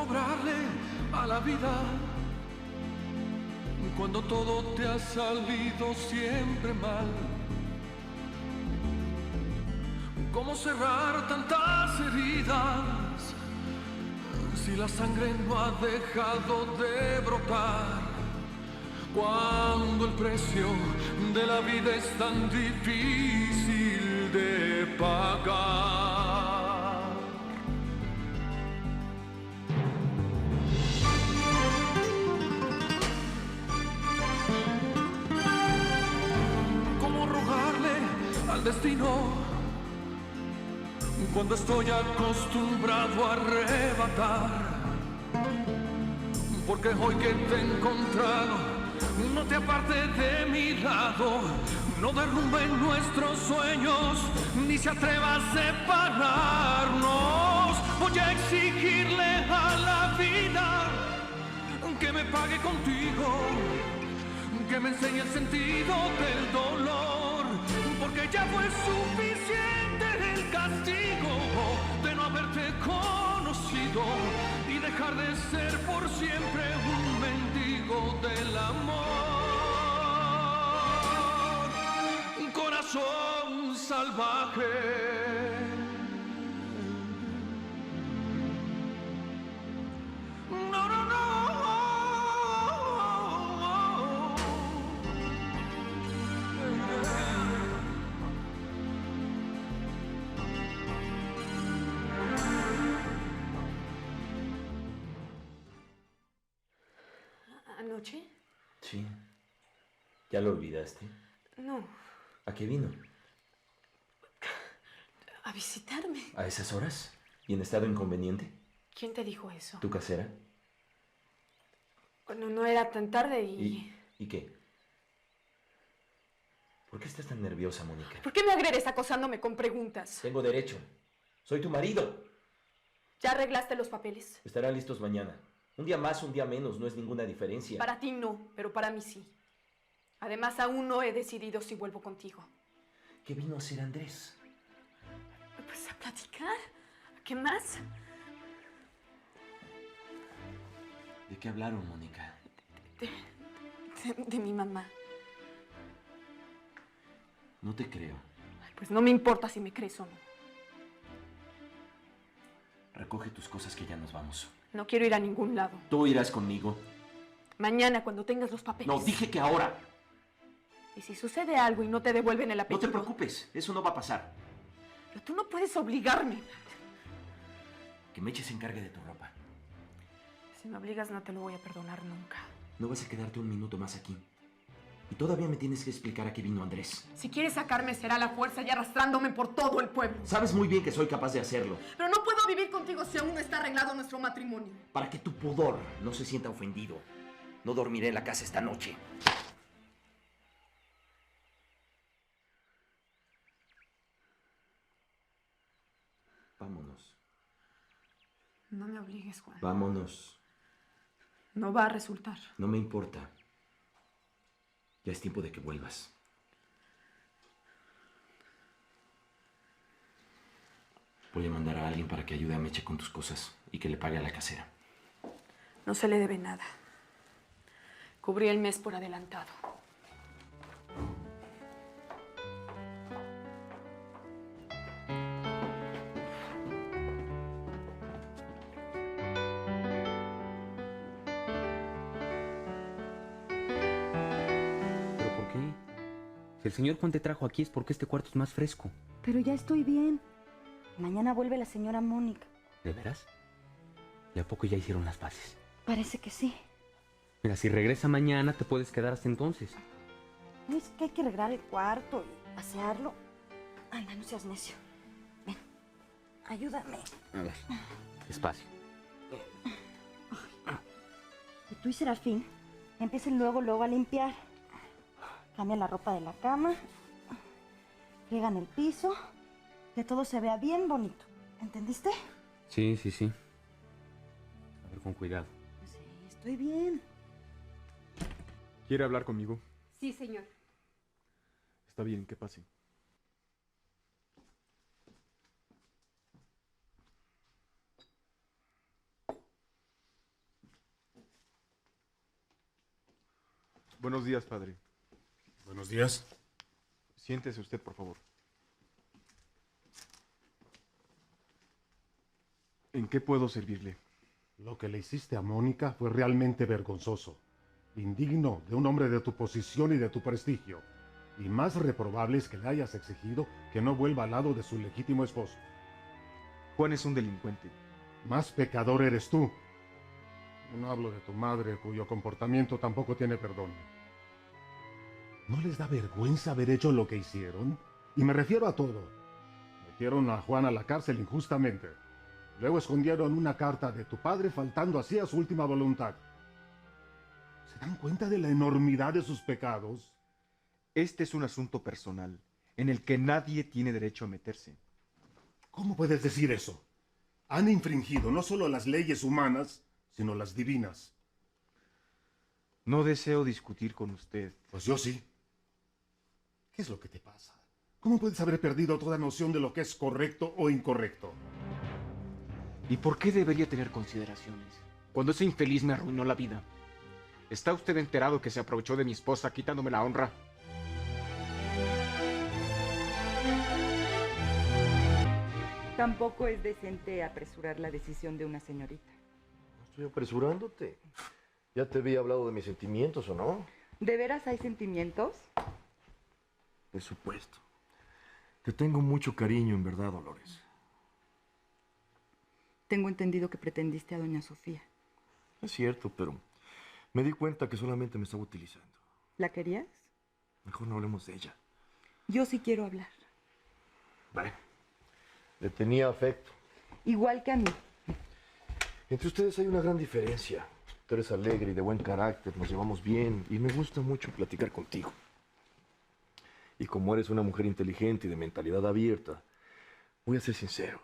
cobrarle a la vida cuando todo te ha salido siempre mal? ¿Cómo cerrar tantas heridas si la sangre no ha dejado de brotar? Cuando el precio de la vida es tan difícil de pagar. ¿Cómo rogarle al destino cuando estoy acostumbrado a arrebatar? Porque hoy que te he encontrado, no te apartes de mi lado, no derrumben nuestros sueños, ni se atreva a separarnos. Voy a exigirle a la vida que me pague contigo, que me enseñe el sentido del dolor, porque ya fue suficiente el castigo de no haberte conocido y dejar de ser por siempre un mendigo del amor. Un corazón salvaje. No, no, no. ¿Anoche? Sí. ¿Ya lo olvidaste? No. ¿A qué vino? A visitarme. ¿A esas horas? ¿Y en estado inconveniente? ¿Quién te dijo eso? ¿Tu casera? Bueno, no era tan tarde ¿Y qué? ¿Por qué estás tan nerviosa, Mónica? ¿Por qué me agredes acosándome con preguntas? Tengo derecho. Soy tu marido. ¿Ya arreglaste los papeles? Estarán listos mañana. Un día más, un día menos, no es ninguna diferencia. Para ti no, pero para mí sí. Además, aún no he decidido si vuelvo contigo. ¿Qué vino a hacer Andrés? Pues a platicar. ¿Qué más? ¿De qué hablaron, Mónica? De mi mamá. No te creo. Pues no me importa si me crees o no. Recoge tus cosas que ya nos vamos. No quiero ir a ningún lado. Tú irás conmigo. Mañana, cuando tengas los papeles. No, dije que ahora. ¿Y si sucede algo y no te devuelven el apellido? No te preocupes, eso no va a pasar. Pero tú no puedes obligarme. Que Meche se encargue de tu ropa. Si me obligas, no te lo voy a perdonar nunca. No vas a quedarte un minuto más aquí. Y todavía me tienes que explicar a qué vino Andrés. Si quieres sacarme, será a la fuerza y arrastrándome por todo el pueblo. Sabes muy bien que soy capaz de hacerlo. Pero no puedo vivir contigo si aún no está arreglado nuestro matrimonio. Para que tu pudor no se sienta ofendido, no dormiré en la casa esta noche. Vámonos. No me obligues, Juan. Vámonos. No va a resultar. No me importa. Ya es tiempo de que vuelvas. Voy a mandar a alguien para que ayude a Meche con tus cosas y que le pague a la casera. No se le debe nada. Cubrí el mes por adelantado. ¿Pero por qué? Si el señor Juan te trajo aquí es porque este cuarto es más fresco. Pero ya estoy bien. Mañana vuelve la señora Mónica. ¿De veras? ¿Y a poco ya hicieron las paces? Parece que sí. Mira, si regresa mañana te puedes quedar hasta entonces. No es que hay que arreglar el cuarto y asearlo. Anda, no seas necio. Ven, ayúdame. A ver, despacio. Y tú y Serafín empiecen luego a limpiar. Cambian la ropa de la cama. Friegan el piso. Que todo se vea bien bonito. ¿Entendiste? Sí. A ver, con cuidado. Sí, estoy bien. ¿Quiere hablar conmigo? Sí, señor. Está bien, que pase. Buenos días, padre. Buenos días. Siéntese usted, por favor. ¿En qué puedo servirle? Lo que le hiciste a Mónica fue realmente vergonzoso, indigno de un hombre de tu posición y de tu prestigio. Y más reprobable es que le hayas exigido que no vuelva al lado de su legítimo esposo. Juan es un delincuente. Más pecador eres tú. No hablo de tu madre, cuyo comportamiento tampoco tiene perdón. ¿No les da vergüenza haber hecho lo que hicieron? Y me refiero a todo. Metieron a Juan a la cárcel injustamente. Luego escondieron una carta de tu padre faltando así a su última voluntad. ¿Se dan cuenta de la enormidad de sus pecados? Este es un asunto personal en el que nadie tiene derecho a meterse. ¿Cómo puedes decir eso? Han infringido no solo las leyes humanas, sino las divinas. No deseo discutir con usted. Pues yo sí. ¿Qué es lo que te pasa? ¿Cómo puedes haber perdido toda noción de lo que es correcto o incorrecto? ¿Y por qué debería tener consideraciones? Cuando ese infeliz me arruinó la vida. ¿Está usted enterado que se aprovechó de mi esposa quitándome la honra? Tampoco es decente apresurar la decisión de una señorita. No estoy apresurándote. Ya te había hablado de mis sentimientos, ¿o no? ¿De veras hay sentimientos? Por supuesto. Te tengo mucho cariño, en verdad, Dolores. Tengo entendido que pretendiste a doña Sofía. Es cierto, pero me di cuenta que solamente me estaba utilizando. ¿La querías? Mejor no hablemos de ella. Yo sí quiero hablar. Vale. Le tenía afecto. Igual que a mí. Entre ustedes hay una gran diferencia. Tú eres alegre y de buen carácter, nos llevamos bien y me gusta mucho platicar contigo. Y como eres una mujer inteligente y de mentalidad abierta, voy a ser sincero.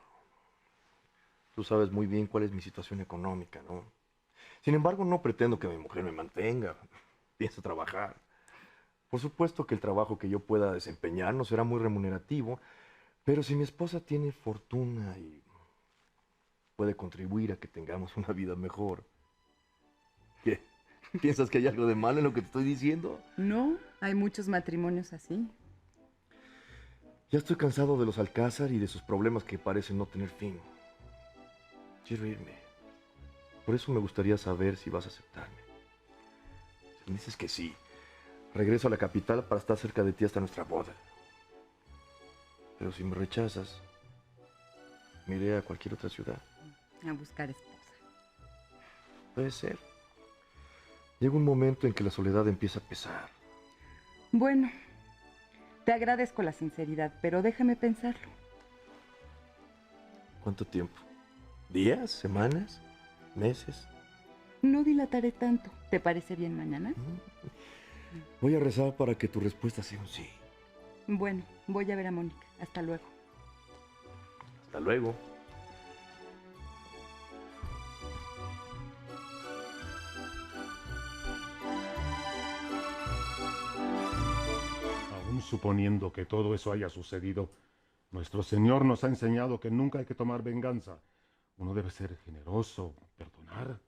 Tú sabes muy bien cuál es mi situación económica, ¿no? Sin embargo, no pretendo que mi mujer me mantenga. Pienso trabajar. Por supuesto que el trabajo que yo pueda desempeñar no será muy remunerativo, pero si mi esposa tiene fortuna y puede contribuir a que tengamos una vida mejor. ¿Qué? ¿Piensas que hay algo de malo en lo que te estoy diciendo? No, hay muchos matrimonios así. Ya estoy cansado de los Alcázar y de sus problemas que parecen no tener fin. Quiero irme. Por eso me gustaría saber si vas a aceptarme. Si me dices que sí, regreso a la capital para estar cerca de ti hasta nuestra boda. Pero si me rechazas, me iré a cualquier otra ciudad. A buscar esposa. Puede ser. Llega un momento en que la soledad empieza a pesar. Bueno, te agradezco la sinceridad, pero déjame pensarlo. ¿Cuánto tiempo? ¿Días? ¿Semanas? ¿Meses? No dilataré tanto. ¿Te parece bien mañana? Voy a rezar para que tu respuesta sea un sí. Bueno, voy a ver a Mónica. Hasta luego. Hasta luego. Aún suponiendo que todo eso haya sucedido, nuestro Señor nos ha enseñado que nunca hay que tomar venganza. Uno debe ser generoso, perdonar.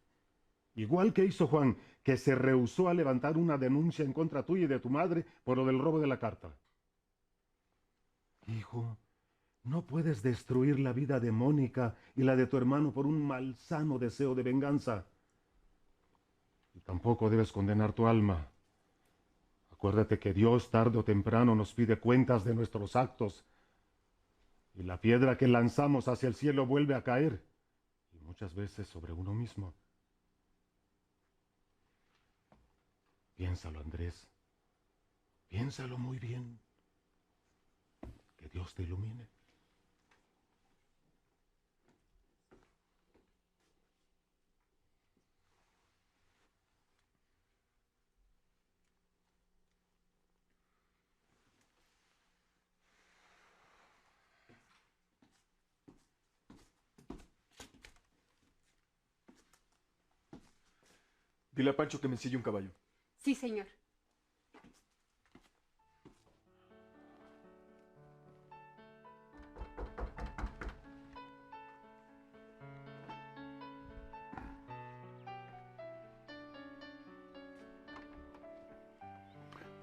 Igual que hizo Juan, que se rehusó a levantar una denuncia en contra tuya y de tu madre por lo del robo de la carta. Hijo, no puedes destruir la vida de Mónica y la de tu hermano por un malsano deseo de venganza. Y tampoco debes condenar tu alma. Acuérdate que Dios tarde o temprano nos pide cuentas de nuestros actos. Y la piedra que lanzamos hacia el cielo vuelve a caer. Y muchas veces sobre uno mismo. Piénsalo, Andrés. Piénsalo muy bien. Que Dios te ilumine. Dile a Pancho que me ensille un caballo. Sí, señor.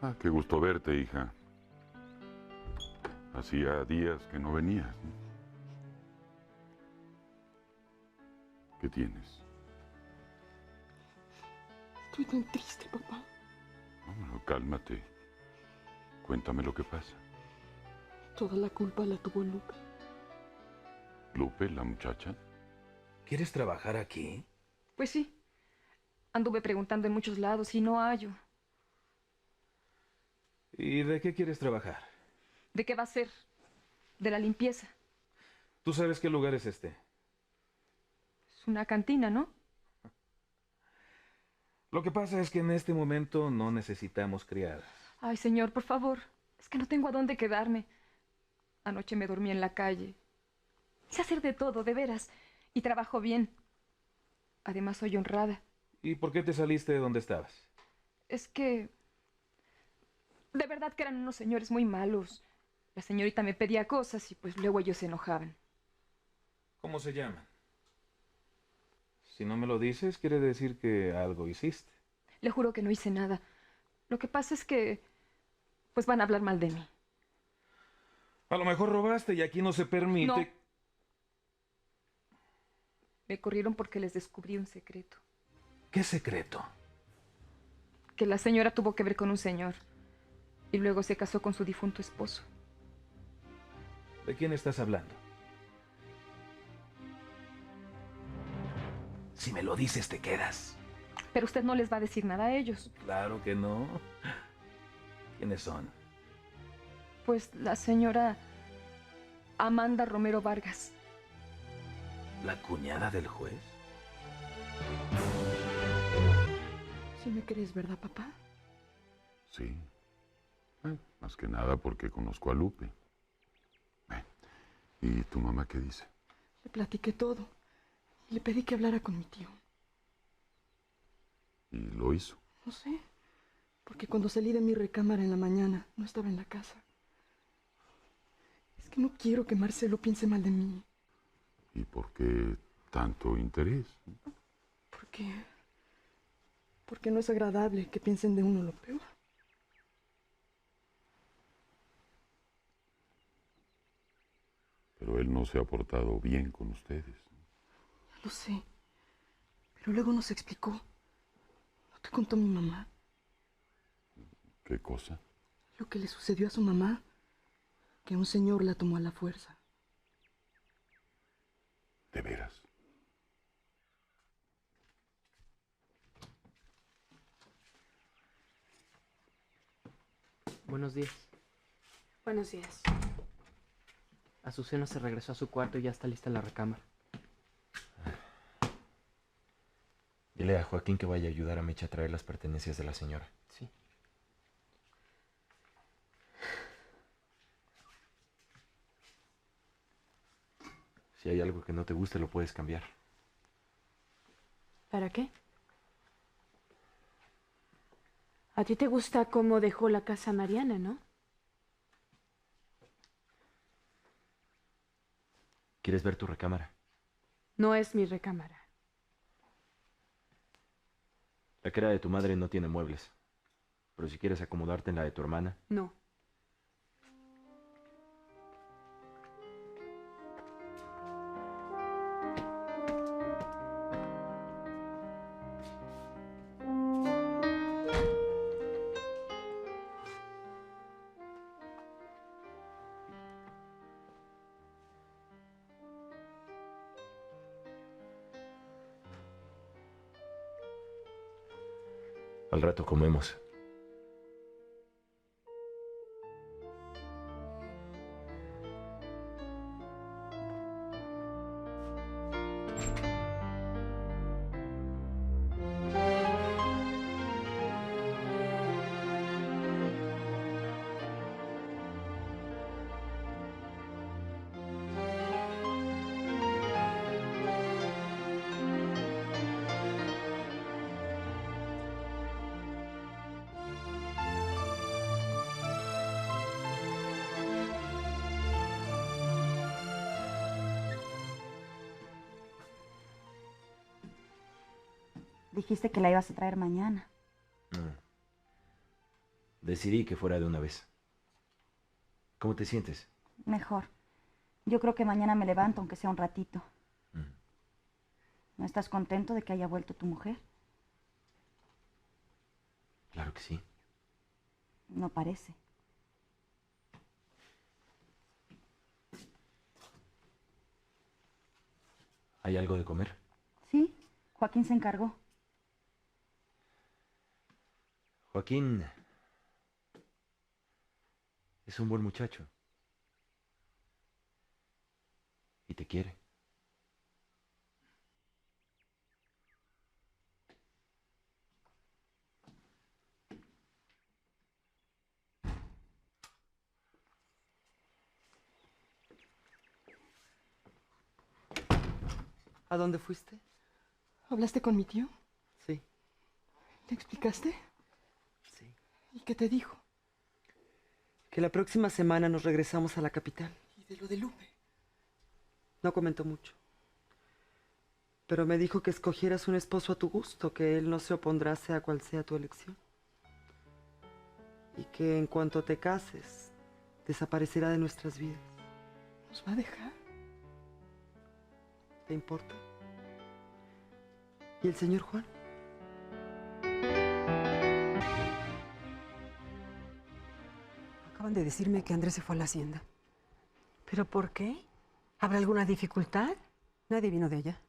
Ah, qué gusto verte, hija. Hacía días que no venías. ¿Qué tienes? Estoy tan triste, papá. No, cálmate. Cuéntame lo que pasa. Toda la culpa la tuvo Lupe. ¿Lupe, la muchacha? ¿Quieres trabajar aquí? Pues sí. Anduve preguntando en muchos lados y no hallo. ¿Y de qué quieres trabajar? ¿De qué va a ser? De la limpieza. ¿Tú sabes qué lugar es este? Es una cantina, ¿no? Lo que pasa es que en este momento no necesitamos criadas. Ay, señor, por favor. Es que no tengo a dónde quedarme. Anoche me dormí en la calle. Sé hacer de todo, de veras. Y trabajo bien. Además, soy honrada. ¿Y por qué te saliste de donde estabas? Es que... de verdad que eran unos señores muy malos. La señorita me pedía cosas y pues luego ellos se enojaban. ¿Cómo se llaman? Si no me lo dices, quiere decir que algo hiciste. Le juro que no hice nada. Lo que pasa es que... pues van a hablar mal de mí. A lo mejor robaste y aquí no se permite... No. Me corrieron porque les descubrí un secreto. ¿Qué secreto? Que la señora tuvo que ver con un señor. Y luego se casó con su difunto esposo. ¿De quién estás hablando? Si me lo dices, te quedas. Pero usted no les va a decir nada a ellos. Claro que no. ¿Quiénes son? Pues la señora Amanda Romero Vargas. ¿La cuñada del juez? Sí me crees, ¿verdad, papá? Sí. Más que nada porque conozco a Lupe. ¿Y tu mamá qué dice? Le platiqué todo. Y le pedí que hablara con mi tío. ¿Y lo hizo? No sé. Porque cuando salí de mi recámara en la mañana, no estaba en la casa. Es que no quiero que Marcelo piense mal de mí. ¿Y por qué tanto interés? Porque no es agradable que piensen de uno lo peor. Pero él no se ha portado bien con ustedes. Ya lo sé. Pero luego nos explicó. ¿No te contó mi mamá? ¿Qué cosa? Lo que le sucedió a su mamá. Que un señor la tomó a la fuerza. ¿De veras? Buenos días. Buenos días. Azucena se regresó a su cuarto y ya está lista la recámara. Dile a Joaquín que vaya a ayudar a Mecha a traer las pertenencias de la señora. Sí. Si hay algo que no te guste, lo puedes cambiar. ¿Para qué? A ti te gusta cómo dejó la casa Mariana, ¿no? ¿Quieres ver tu recámara? No es mi recámara. La que era de tu madre no tiene muebles. Pero si quieres acomodarte en la de tu hermana... No. Al rato comemos. Dijiste que la ibas a traer mañana. Decidí que fuera de una vez. ¿Cómo te sientes? Mejor. Yo creo que mañana me levanto, aunque sea un ratito. ¿No estás contento de que haya vuelto tu mujer? Claro que sí. No parece. ¿Hay algo de comer? Sí, Joaquín se encargó. Joaquín es un buen muchacho. Y te quiere. ¿A dónde fuiste? ¿Hablaste con mi tío? Sí. ¿Le explicaste? Sí. ¿Y qué te dijo? Que la próxima semana nos regresamos a la capital. ¿Y de lo de Lupe? No comentó mucho. Pero me dijo que escogieras un esposo a tu gusto, que él no se opondrá sea cual sea tu elección. Y que en cuanto te cases, desaparecerá de nuestras vidas. ¿Nos va a dejar? ¿Te importa? ¿Y el señor Juan? Acaban de decirme que Andrés se fue a la hacienda. ¿Pero por qué? ¿Habrá alguna dificultad? Nadie vino de allá.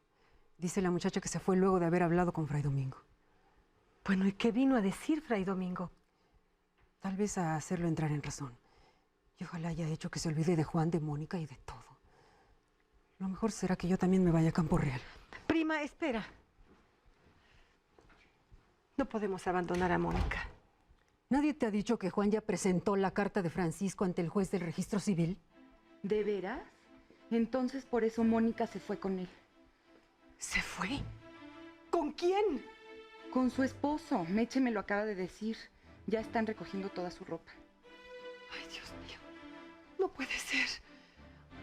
Dice la muchacha que se fue luego de haber hablado con Fray Domingo. Bueno, ¿y qué vino a decir Fray Domingo? Tal vez a hacerlo entrar en razón. Y ojalá haya hecho que se olvide de Juan, de Mónica y de todo. Lo mejor será que yo también me vaya a Campo Real. Prima, espera. No podemos abandonar a Mónica. ¿Nadie te ha dicho que Juan ya presentó la carta de Francisco ante el juez del registro civil? ¿De veras? Entonces por eso Mónica se fue con él. ¿Se fue? ¿Con quién? Con su esposo. Meche me lo acaba de decir. Ya están recogiendo toda su ropa. Ay, Dios mío. No puede ser.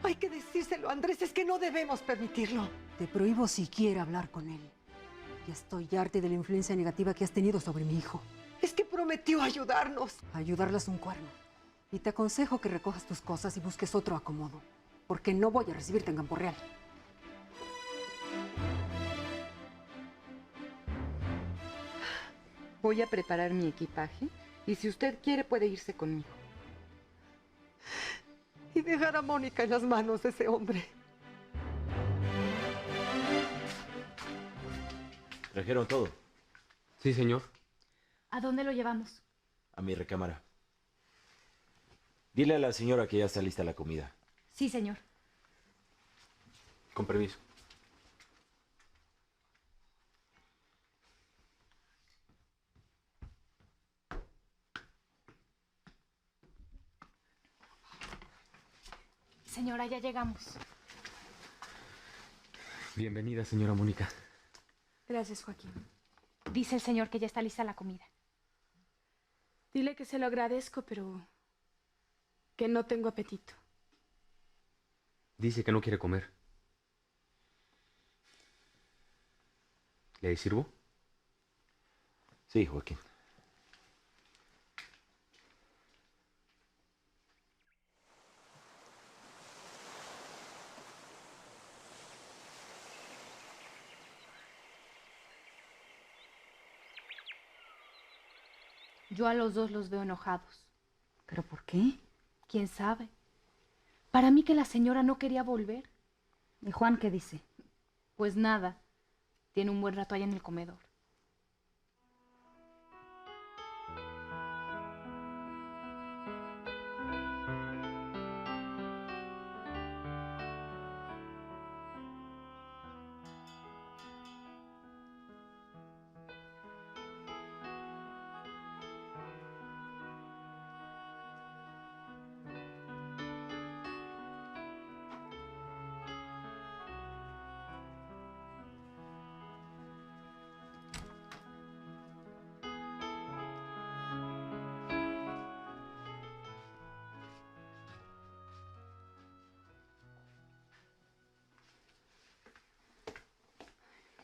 Hay que decírselo, Andrés. Es que no debemos permitirlo. Te prohíbo siquiera hablar con él. Ya estoy harta de la influencia negativa que has tenido sobre mi hijo. Es que prometió ayudarnos. Ayudarlas un cuerno. Y te aconsejo que recojas tus cosas y busques otro acomodo. Porque no voy a recibirte en Campo Real. Voy a preparar mi equipaje y si usted quiere puede irse conmigo. Y dejar a Mónica en las manos de ese hombre. ¿Trajeron todo? Sí, señor. ¿A dónde lo llevamos? A mi recámara. Dile a la señora que ya está lista la comida. Sí, señor. Con permiso. Señora, ya llegamos. Bienvenida, señora Mónica. Gracias, Joaquín. Dice el señor que ya está lista la comida. Dile que se lo agradezco, pero que no tengo apetito. Dice que no quiere comer. ¿Le sirvo? Sí, Joaquín. Yo a los dos los veo enojados. ¿Pero por qué? ¿Quién sabe? Para mí que la señora no quería volver. ¿Y Juan qué dice? Pues nada. Tiene un buen rato allá en el comedor.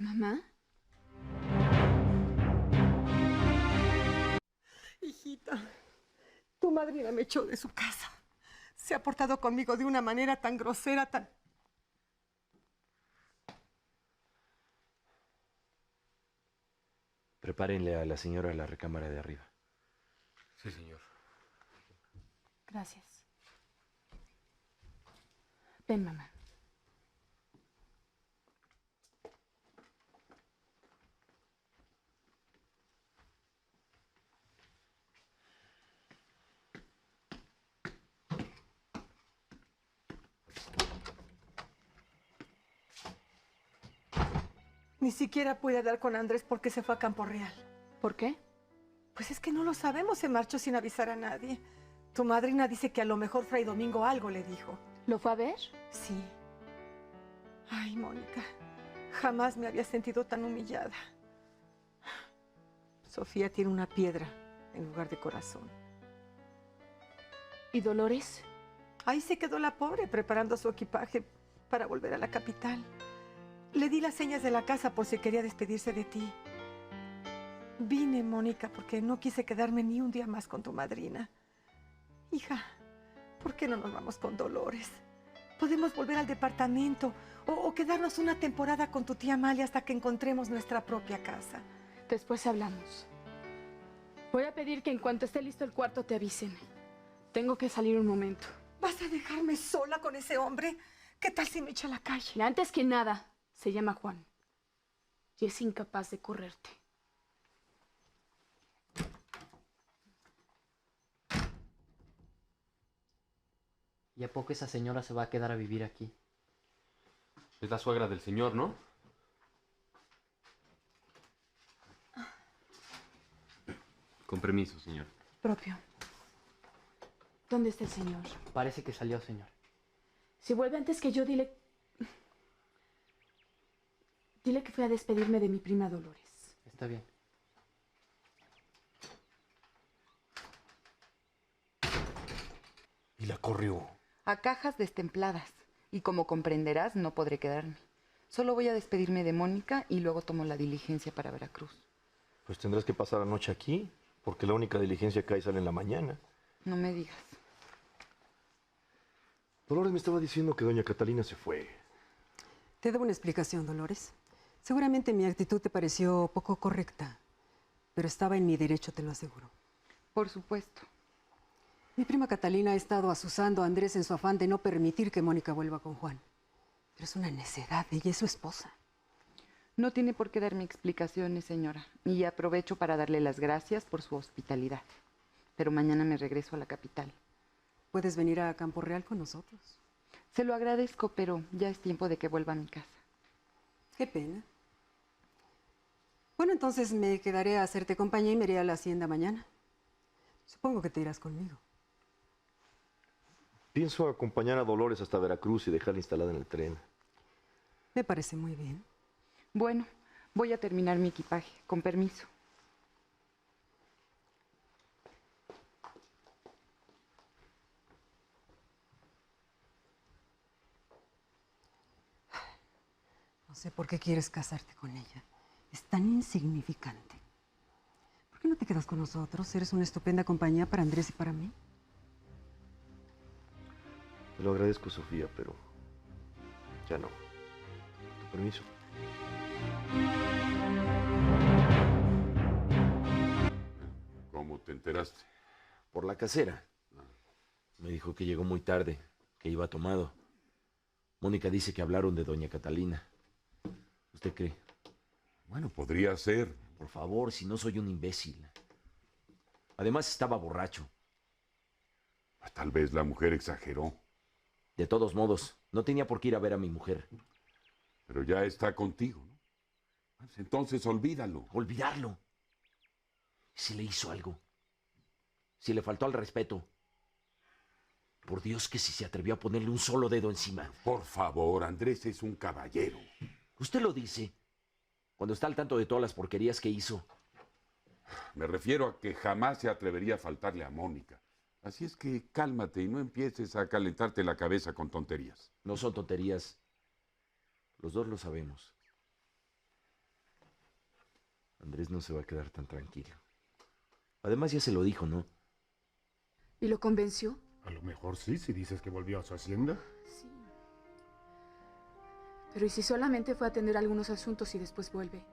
¿Mamá? Hijita, Tu madrina me echó de su casa. Se ha portado conmigo de una manera tan grosera, tan... Prepárenle a la señora la recámara de arriba. Sí, señor. Gracias. Ven, mamá. Ni siquiera pude hablar con Andrés porque se fue a Campo Real. ¿Por qué? Pues es que no lo sabemos, se marchó sin avisar a nadie. Tu madrina dice que a lo mejor Fray Domingo algo le dijo. ¿Lo fue a ver? Sí. Ay, Mónica, jamás me había sentido tan humillada. Sofía tiene una piedra en lugar de corazón. ¿Y Dolores? Ahí se quedó la pobre preparando su equipaje para volver a la capital. Le di las señas de la casa por si quería despedirse de ti. Vine, Mónica, porque no quise quedarme ni un día más con tu madrina. Hija, ¿por qué no nos vamos con Dolores? Podemos volver al departamento o quedarnos una temporada con tu tía Amalia hasta que encontremos nuestra propia casa. Después hablamos. Voy a pedir que en cuanto esté listo el cuarto te avisen. Tengo que salir un momento. ¿Vas a dejarme sola con ese hombre? ¿Qué tal si me echa a la calle? Antes que nada, se llama Juan. Y es incapaz de correrte. ¿Y a poco esa señora se va a quedar a vivir aquí? Es la suegra del señor, ¿no? Con permiso, señor. Propio. ¿Dónde está el señor? Parece que salió, señor. Si vuelve antes que yo, dile... Dile que fui a despedirme de mi prima Dolores. Está bien. Y la corrió. A cajas destempladas. Y como comprenderás, no podré quedarme. Solo voy a despedirme de Mónica y luego tomo la diligencia para Veracruz. Pues tendrás que pasar la noche aquí, porque la única diligencia que hay sale en la mañana. No me digas. Dolores me estaba diciendo que doña Catalina se fue. Te debo una explicación, Dolores. Seguramente mi actitud te pareció poco correcta, pero estaba en mi derecho, te lo aseguro. Por supuesto. Mi prima Catalina ha estado asusando a Andrés en su afán de no permitir que Mónica vuelva con Juan. Pero es una necedad, ella es su esposa. No tiene por qué darme explicaciones, señora. Y aprovecho para darle las gracias por su hospitalidad. Pero mañana me regreso a la capital. ¿Puedes venir a Campo Real con nosotros? Se lo agradezco, pero ya es tiempo de que vuelva a mi casa. Qué pena. Bueno, entonces me quedaré a hacerte compañía y me iré a la hacienda mañana. Supongo que te irás conmigo. Pienso acompañar a Dolores hasta Veracruz y dejarla instalada en el tren. Me parece muy bien. Bueno, voy a terminar mi equipaje. Con permiso. No sé por qué quieres casarte con ella. Es tan insignificante. ¿Por qué no te quedas con nosotros? Eres una estupenda compañía para Andrés y para mí. Te lo agradezco, Sofía, pero ya no. Con tu permiso. ¿Cómo te enteraste? Por la casera. Me dijo que llegó muy tarde, que iba tomado. Mónica dice que hablaron de doña Catalina. ¿Usted cree? Bueno, podría ser. Por favor, si no soy un imbécil. Además estaba borracho. Tal vez la mujer exageró. De todos modos, no tenía por qué ir a ver a mi mujer. Pero ya está contigo, ¿no? Pues entonces olvídalo. ¿Olvidarlo? ¿Si le hizo algo? ¿Si le faltó al respeto? Por Dios que si se atrevió a ponerle un solo dedo encima. Por favor, Andrés es un caballero. Usted lo dice cuando está al tanto de todas las porquerías que hizo. Me refiero a que jamás se atrevería a faltarle a Mónica. Así es que cálmate y no empieces a calentarte la cabeza con tonterías. No son tonterías. Los dos lo sabemos. Andrés no se va a quedar tan tranquilo. Además ya se lo dijo, ¿no? ¿Y lo convenció? A lo mejor sí, si dices que volvió a su hacienda. Sí. Pero ¿y si solamente fue a atender algunos asuntos y después vuelve?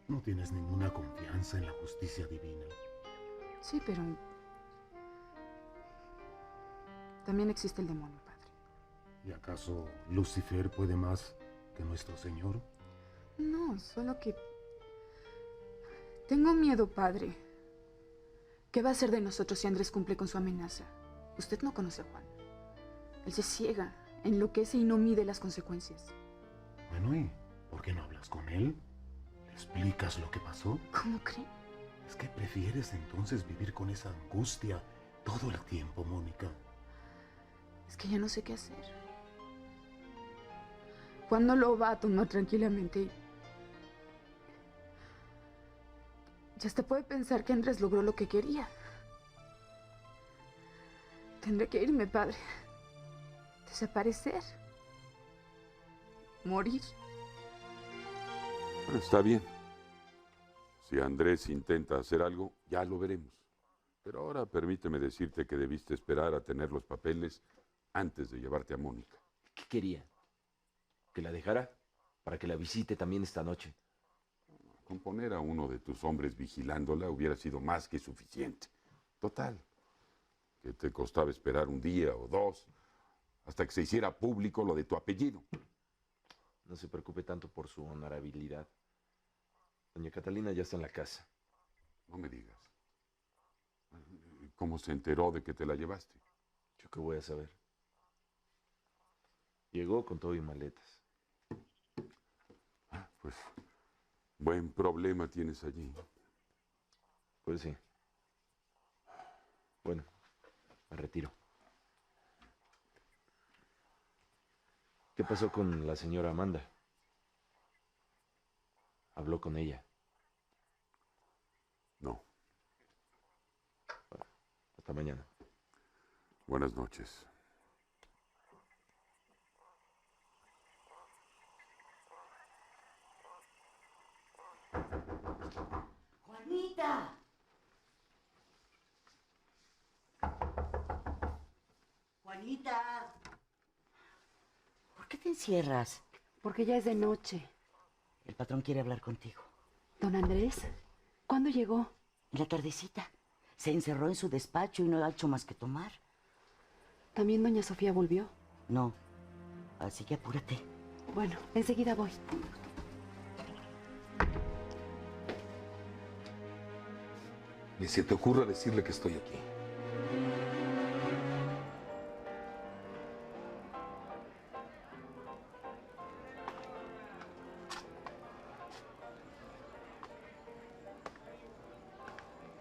No tienes ninguna confianza en la justicia divina. Sí, pero también existe el demonio, padre. ¿Y acaso Lucifer puede más que nuestro Señor? No, solo que tengo miedo, padre. ¿Qué va a hacer de nosotros si Andrés cumple con su amenaza? Usted no conoce a Juan. Él se ciega, enloquece y no mide las consecuencias. Bueno, ¿y por qué no hablas con él? ¿Le explicas lo que pasó? ¿Cómo cree? ¿Es que prefieres entonces vivir con esa angustia todo el tiempo, Mónica? Es que ya no sé qué hacer. Juan no lo va a tomar tranquilamente. Ya hasta puede pensar que Andrés logró lo que quería. Tendré que irme, padre. Desaparecer. Morir. Bueno, está bien. Si Andrés intenta hacer algo, ya lo veremos. Pero ahora permíteme decirte que debiste esperar a tener los papeles antes de llevarte a Mónica. ¿Qué quería? ¿Que la dejara? Para que la visite también esta noche. Con poner a uno de tus hombres vigilándola hubiera sido más que suficiente. Total, que te costaba esperar un día o dos hasta que se hiciera público lo de tu apellido. No se preocupe tanto por su honorabilidad. Doña Catalina ya está en la casa. No me digas. ¿Cómo se enteró de que te la llevaste? ¿Yo qué voy a saber? Llegó con todo y maletas. Pues, buen problema tienes allí. Pues sí. Bueno, me retiro. ¿Qué pasó con la señora Amanda? ¿Habló con ella? No. Bueno, hasta mañana. Buenas noches. ¡Juanita! ¡Juanita! ¿Por qué te encierras? Porque ya es de noche. El patrón quiere hablar contigo. ¿Don Andrés? ¿Cuándo llegó? En la tardecita. Se encerró en su despacho y no ha hecho más que tomar. ¿También doña Sofía volvió? No. Así que apúrate. Bueno, enseguida voy. Ni se te ocurra decirle que estoy aquí.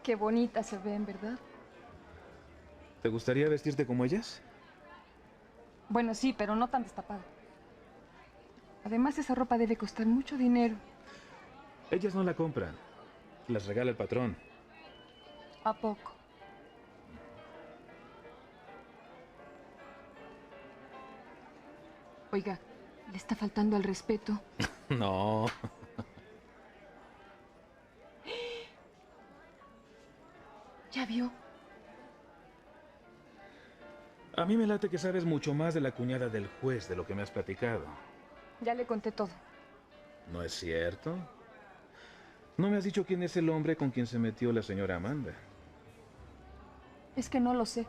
Qué bonitas se ven, ¿verdad? ¿Te gustaría vestirte como ellas? Bueno, sí, pero no tan destapada. Además, esa ropa debe costar mucho dinero. Ellas no la compran. Las regala el patrón. ¿A poco? Oiga, le está faltando al respeto. No. ¿Ya vio? A mí me late que sabes mucho más de la cuñada del juez de lo que me has platicado. Ya le conté todo. ¿No es cierto? No me has dicho quién es el hombre con quien se metió la señora Amanda. Es que no lo sé.